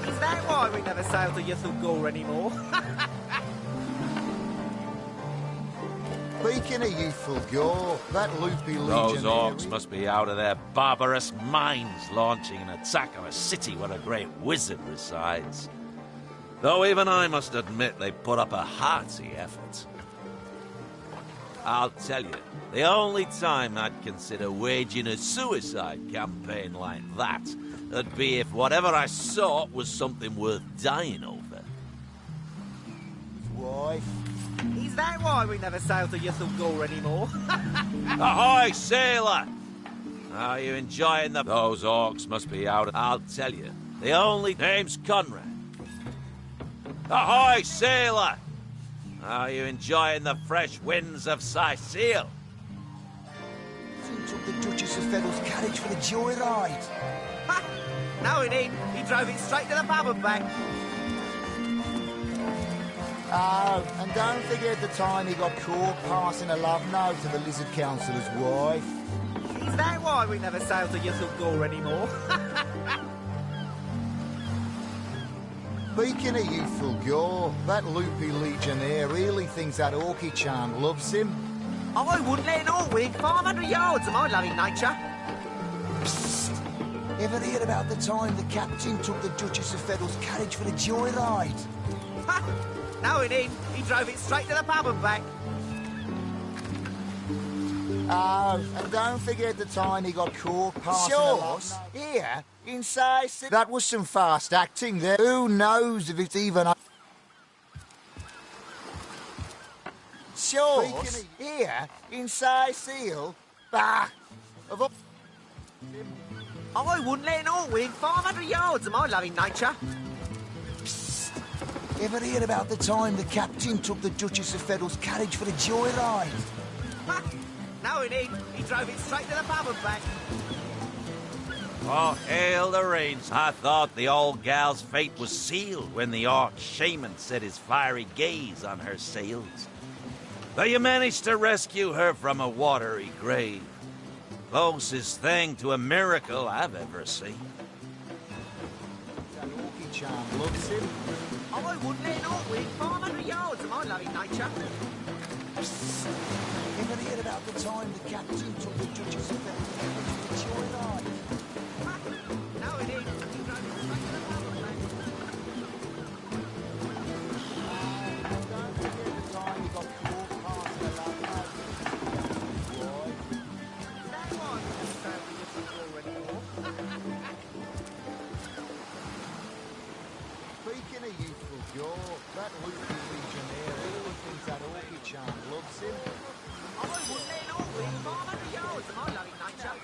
Is that why we never sail to Ythel Gore anymore? Speaking of youthful gore, that loopy Those legionnaire... orcs must be out of their barbarous minds launching an attack on a city where a great wizard resides. Though even I must admit they put up a hearty effort. I'll tell you, the only time I'd consider waging a suicide campaign like that would be if whatever I sought was something worth dying over. Wife? Is that why we never sail to Ythel Gore anymore? Ahoy, sailor! Are you enjoying the... Those orcs must be out of... I'll tell you, the only... Name's Conrad. Ahoy, sailor! Are you enjoying the fresh winds of Seal? He took the Duchess of Federal's carriage for the joyride. No, it ain't. He drove it straight to the pub and back. Oh, and don't forget the time he got caught passing a love note to the Lizard Councillor's wife. Is that why we never sail to Ythel Gore anymore? Speaking of youthful gore, that loopy legionnaire really thinks that Orky charm loves him. I wouldn't let an orc within 500 yards of my loving nature. Ever hear about the time the captain took the Duchess of Federal's carriage for a joyride? Ha! No, he didn't. He drove it straight to the pub and back. Oh, and don't forget the time he got caught passing along. Here, inside. That was some fast acting there. Who knows if it's even... Shores, here, inside Seal, back of up... I wouldn't let an orc within 500 yards of my loving nature. Ever hear about the time the captain took the Duchess of Federal's carriage for a joyride? Ha! No, he didn't. He drove it straight to the pub and back. Oh, hail the rains. I thought the old gal's fate was sealed when the orc shaman set his fiery gaze on her sails. But you managed to rescue her from a watery grave. Closest thing to a miracle I've ever seen. That orky charm loves him. I wouldn't let an orc within 500 yards of my loving nature. Ever hear about the time the captain took the Duchess of Federal's carriage for a joyride? Ha! No, he didn't. He drove it straight to the pub and back. Don't forget the time he got caught passing along. That one was certainly just already off. Speaking of youthful jaw, that Lucy Legionnaire really thinks that orky charm loves him. I wouldn't let an orc within 500 yards of my loving nature.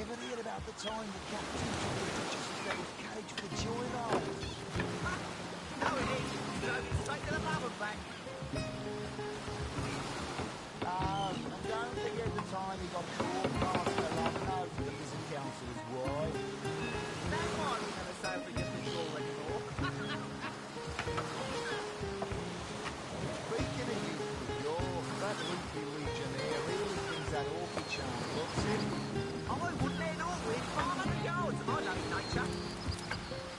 Ever hear about the time the captain took the Duchess of Federal's carriage for a joyride? Ha! No, he didn't. He drove it straight to the pub and back. And don't forget the time he got caught passing along note to the prison councillor's wife. That one was never so for your people anymore. Speaking of youthful jaw, that Lucy Legionnaire really thinks that orky charm loves him. I wouldn't let an orc within 500 yards of my loving nature.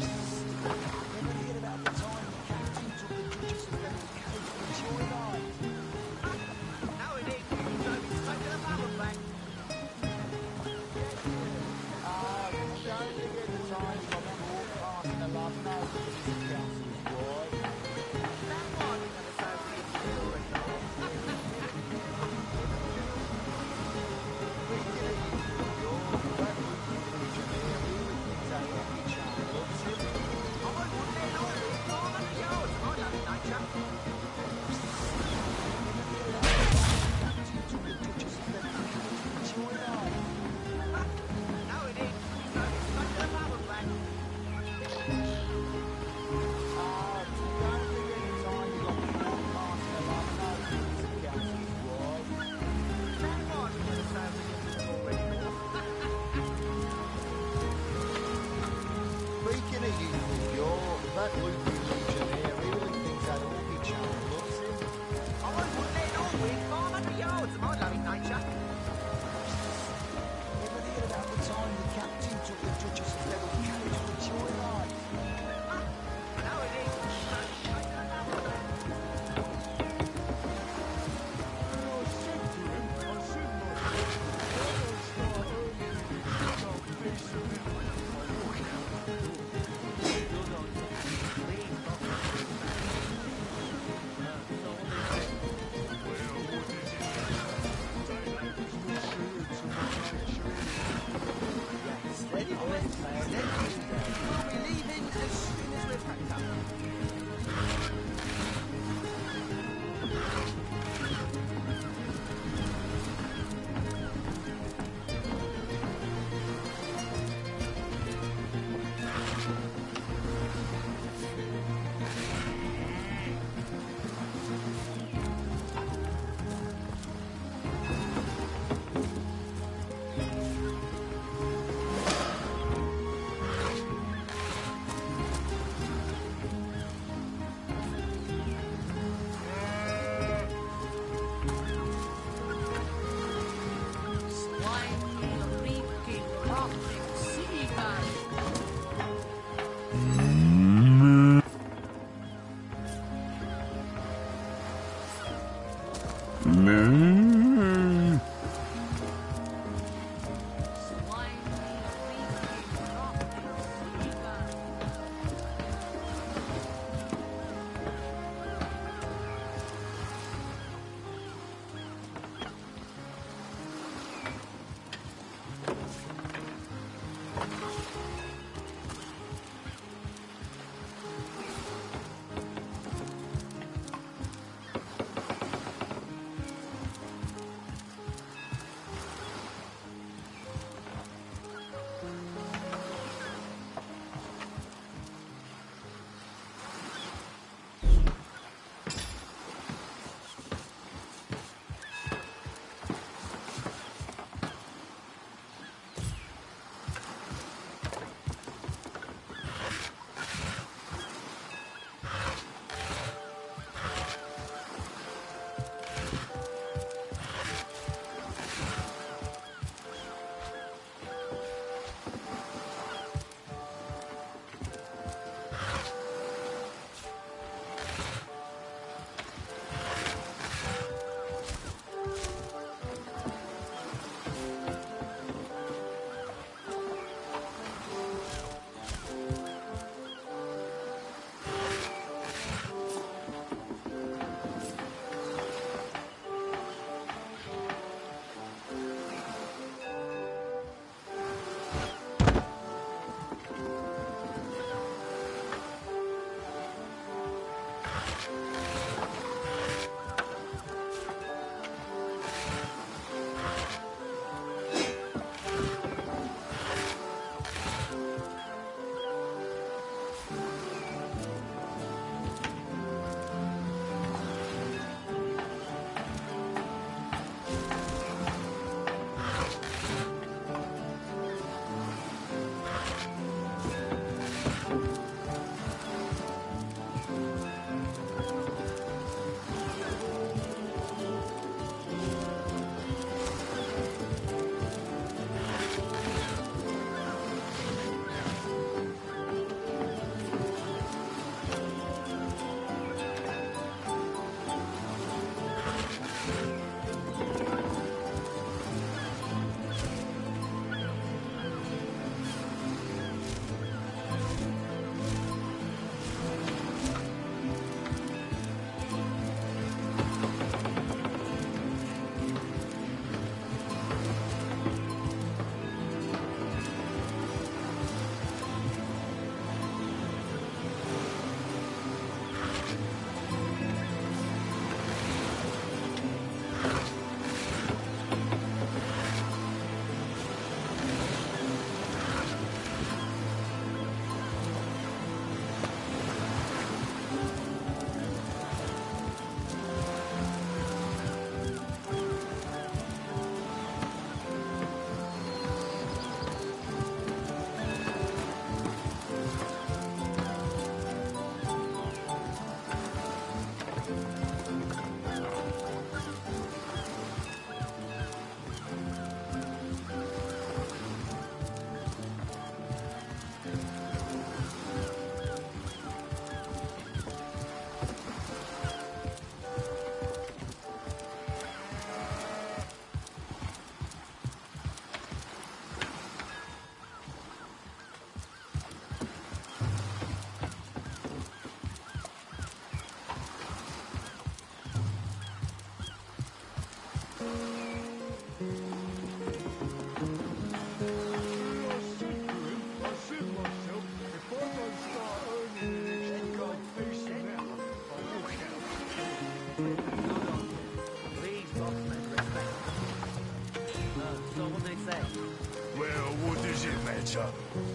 Ever hear about the time the captain took the Duchess of Federal's carriage for a joyride? No, he didn't. He drove it straight to the pub and back. Don't forget the time he got caught passing along note to the prison councillor's wife. That one was never so for your people anymore. Speaking of youthful jaw, that Lucy Legionnaire really thinks that orky charm loves him. I wouldn't let an orc within 500 yards of my loving nature. Captain took the Duchess of Federal's carriage for a joyride. Ha! No, he didn't. He drove it straight to the pub and back. Don't forget the time he got caught passing along note to the prison councillor's wife. That one was never so for your people anymore. Speaking of youthful jaw, that Lucy Legionnaire really thinks that orky charm loves him. I wouldn't let an orc within 500 yards of my loving nature. Ever hear about the time the captain took the Duchess of Federal's carriage for a joyride? Ha! No, he didn't. He drove it straight to the pub and back.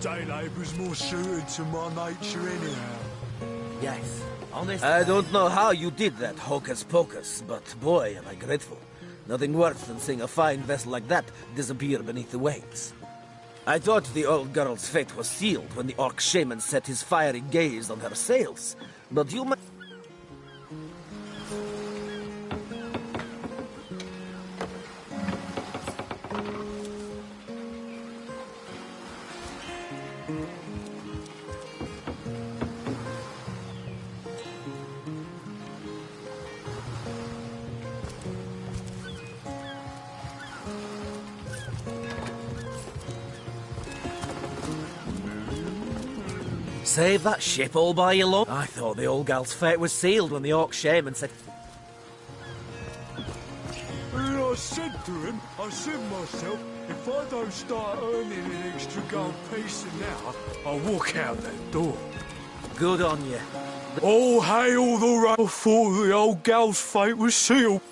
Day labour's more suited to my nature anyhow. Yes, honest. I don't know how you did that hocus pocus, but boy, am I grateful. Nothing worse than seeing a fine vessel like that disappear beneath the waves. I thought the old girl's fate was sealed when the orc shaman set his fiery gaze on her sails, but you might... Save that ship all by your luck. I thought the old gal's fate was sealed when the orc shaman said... And I said to him, myself, if I don't start earning an extra gold piece now, I'll walk out that door. Good on you. Oh, hail the ra- I thought the old gal's fate was sealed.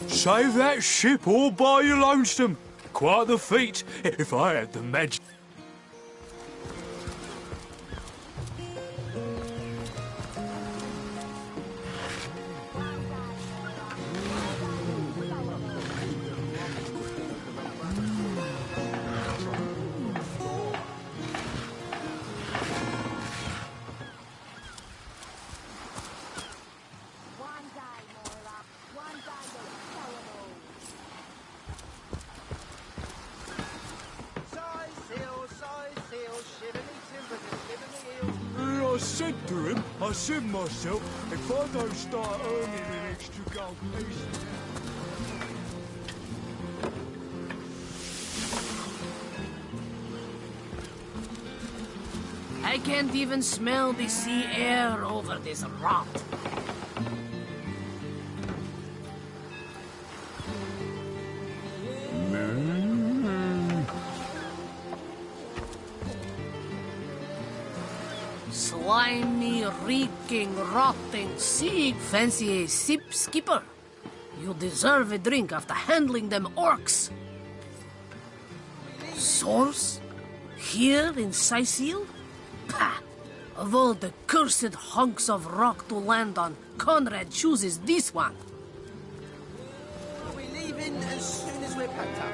Save that ship all by your lonesome. Quite the feat, if I had the magic. I said myself, if I don't start earning an extra gold piece... I can't even smell the sea air over this rot. Slimy, reeking, rotting sea. Fancy a sip, skipper? You deserve a drink after handling them orcs. Source? Here in Sicil? Pah! Of all the cursed hunks of rock to land on, Conrad chooses this one. We're leaving as soon as we're packed up.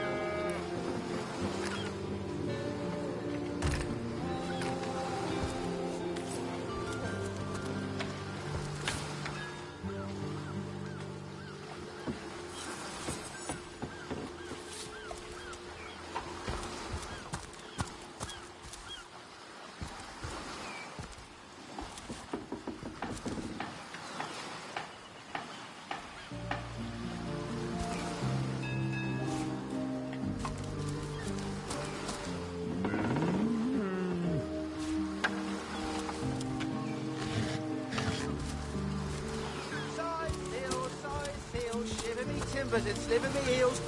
Timbers and slipping me heels.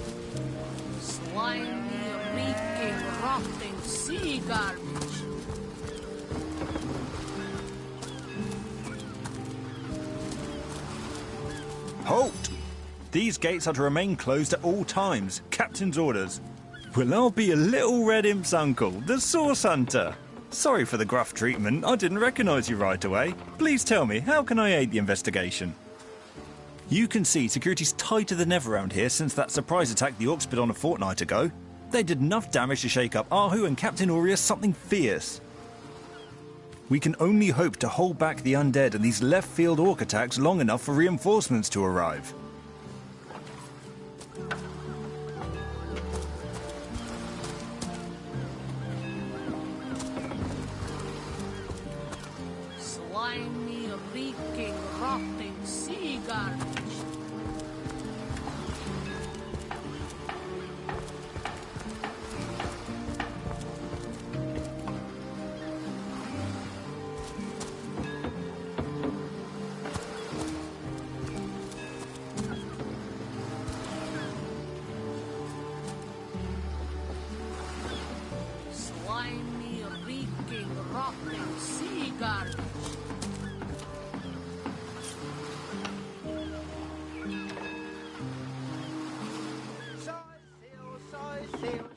Slimy, reeking, rotting sea garbage. Halt! These gates are to remain closed at all times. Captain's orders. Well, I'll be a little red imp's uncle, the Source Hunter. Sorry for the gruff treatment. I didn't recognise you right away. Please tell me, how can I aid the investigation? You can see security's tighter than ever around here since that surprise attack the orcs put on a fortnight ago. They did enough damage to shake up Ahu and Captain Aureus something fierce. We can only hope to hold back the undead and these left-field orc attacks long enough for reinforcements to arrive. Slimy, reeking, rotting sea garbage. Slimy, reeking, rotting sea garbage. sail.